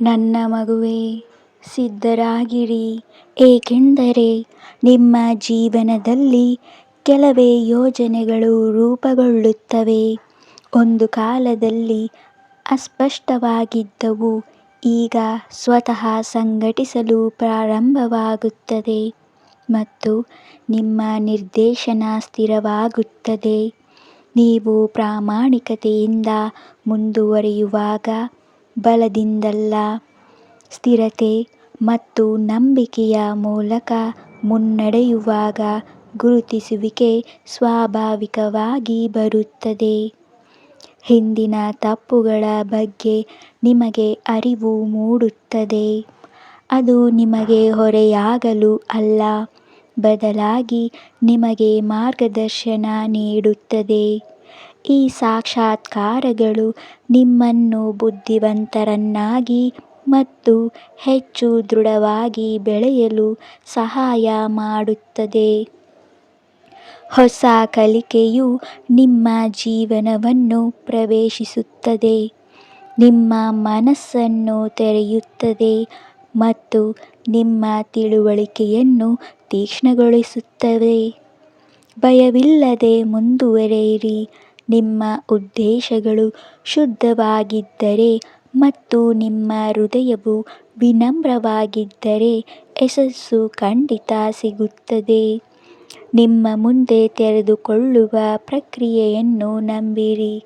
ನನ್ನ ಮಗುವೇ, ಸಿದ್ಧರಾಗಿರಿ, ಏಕೆಂದರೆ ನಿಮ್ಮ ಜೀವನದಲ್ಲಿ ಕೆಲವೇ ಯೋಜನೆಗಳು ರೂಪುಗೊಳ್ಳುತ್ತವೆ. ಒಂದು ಕಾಲದಲ್ಲಿ ಅಸ್ಪಷ್ಟವಾಗಿದ್ದವು, ಈಗ ಸ್ವತಃ ಸಂಘಟಿಸಲು ಪ್ರಾರಂಭವಾಗುತ್ತದೆ ಮತ್ತು ನಿಮ್ಮ ನಿರ್ದೇಶನ ಸ್ಥಿರವಾಗುತ್ತದೆ. ನೀವು ಪ್ರಾಮಾಣಿಕತೆಯಿಂದ ಮುಂದುವರಿಯುವಾಗ, ಬಲದಿಂದಲ್ಲ, ಸ್ಥಿರತೆ ಮತ್ತು ನಂಬಿಕೆಯ ಮೂಲಕ ಮುನ್ನಡೆಯುವಾಗ ಗುರುತಿಸುವಿಕೆ ಸ್ವಾಭಾವಿಕವಾಗಿ ಬರುತ್ತದೆ. ಹಿಂದಿನ ತಪ್ಪುಗಳ ಬಗ್ಗೆ ನಿಮಗೆ ಅರಿವು ಮೂಡುತ್ತದೆ. ಅದು ನಿಮಗೆ ಹೊರೆಯಾಗಲು ಅಲ್ಲ, ಬದಲಾಗಿ ನಿಮಗೆ ಮಾರ್ಗದರ್ಶನ ನೀಡುತ್ತದೆ. ಈ ಸಾಕ್ಷಾತ್ಕಾರಗಳು ನಿಮ್ಮನ್ನು ಬುದ್ಧಿವಂತರನ್ನಾಗಿ ಮತ್ತು ಹೆಚ್ಚು ದೃಢವಾಗಿ ಬೆಳೆಯಲು ಸಹಾಯ ಮಾಡುತ್ತದೆ. ಹೊಸ ಕಲಿಕೆಯು ನಿಮ್ಮ ಜೀವನವನ್ನು ಪ್ರವೇಶಿಸುತ್ತದೆ, ನಿಮ್ಮ ಮನಸ್ಸನ್ನು ತೆರೆಯುತ್ತದೆ ಮತ್ತು ನಿಮ್ಮ ತಿಳುವಳಿಕೆಯನ್ನು ತೀಕ್ಷ್ಣಗೊಳಿಸುತ್ತದೆ. ಭಯವಿಲ್ಲದೆ ಮುಂದುವರಿಯಿರಿ. ನಿಮ್ಮ ಉದ್ದೇಶಗಳು ಶುದ್ಧವಾಗಿದ್ದರೆ ಮತ್ತು ನಿಮ್ಮ ಹೃದಯವು ವಿನಮ್ರವಾಗಿದ್ದರೆ ಯಶಸ್ಸು ಖಂಡಿತ ಸಿಗುತ್ತದೆ. ನಿಮ್ಮ ಮುಂದೆ ತೆರೆದುಕೊಳ್ಳುವ ಪ್ರಕ್ರಿಯೆಯನ್ನು ನಂಬಿರಿ.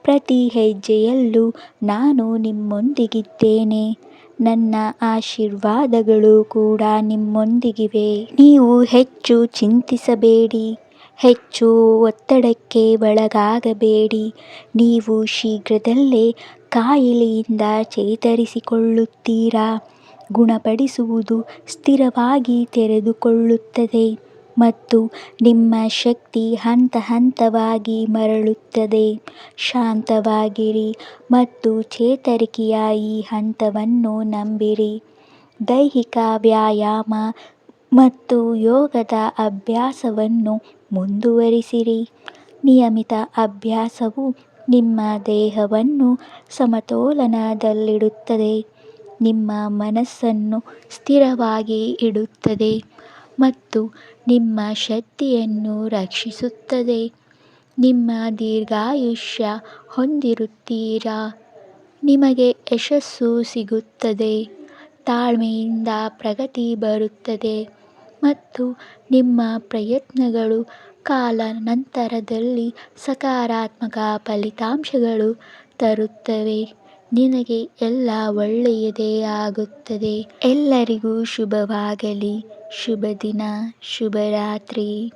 ಪ್ರತಿ ಹೆಜ್ಜೆಯಲ್ಲೂ ನಾನು ನಿಮ್ಮೊಂದಿಗಿದ್ದೇನೆ. ನನ್ನ ಆಶೀರ್ವಾದಗಳು ಕೂಡ ನಿಮ್ಮೊಂದಿಗಿವೆ. ನೀವು ಹೆಚ್ಚು ಚಿಂತಿಸಬೇಡಿ, ಹೆಚ್ಚು ಒತ್ತಡಕ್ಕೆ ಒಳಗಾಗಬೇಡಿ. ನೀವು ಶೀಘ್ರದಲ್ಲೇ ಕಾಯಿಲೆಯಿಂದ ಚೇತರಿಸಿಕೊಳ್ಳುತ್ತೀರಾ. ಗುಣಪಡಿಸುವುದು ಸ್ಥಿರವಾಗಿ ತೆರೆದುಕೊಳ್ಳುತ್ತದೆ ಮತ್ತು ನಿಮ್ಮ ಶಕ್ತಿ ಹಂತ ಹಂತವಾಗಿ ಮರಳುತ್ತದೆ. ಶಾಂತವಾಗಿರಿ ಮತ್ತು ಚೇತರಿಕೆಯ ಈ ಹಂತವನ್ನು ನಂಬಿರಿ. ದೈಹಿಕ ವ್ಯಾಯಾಮ ಮತ್ತು ಯೋಗದ ಅಭ್ಯಾಸವನ್ನು ಮುಂದುವರಿಸಿರಿ. ನಿಯಮಿತ ಅಭ್ಯಾಸವು ನಿಮ್ಮ ದೇಹವನ್ನು ಸಮತೋಲನದಲ್ಲಿಡುತ್ತದೆ, ನಿಮ್ಮ ಮನಸ್ಸನ್ನು ಸ್ಥಿರವಾಗಿ ಇಡುತ್ತದೆ ಮತ್ತು ನಿಮ್ಮ ಶಕ್ತಿಯನ್ನು ರಕ್ಷಿಸುತ್ತದೆ. ನಿಮ್ಮ ದೀರ್ಘಾಯುಷ್ಯ ಹೊಂದಿರುತ್ತೀರಾ. ನಿಮಗೆ ಯಶಸ್ಸು ಸಿಗುತ್ತದೆ, ತಾಳ್ಮೆಯಿಂದ ಪ್ರಗತಿ ಬರುತ್ತದೆ ಮತ್ತು ನಿಮ್ಮ ಪ್ರಯತ್ನಗಳು ಕಾಲಾನಂತರದಲ್ಲಿ ಸಕಾರಾತ್ಮಕ ಫಲಿತಾಂಶಗಳು ತರುತ್ತವೆ. ನಿನಗೆ ಎಲ್ಲ ಒಳ್ಳೆಯದೇ ಆಗುತ್ತದೆ. ಎಲ್ಲರಿಗೂ ಶುಭವಾಗಲಿ. ಶುಭ ದಿನ. ಶುಭರಾತ್ರಿ.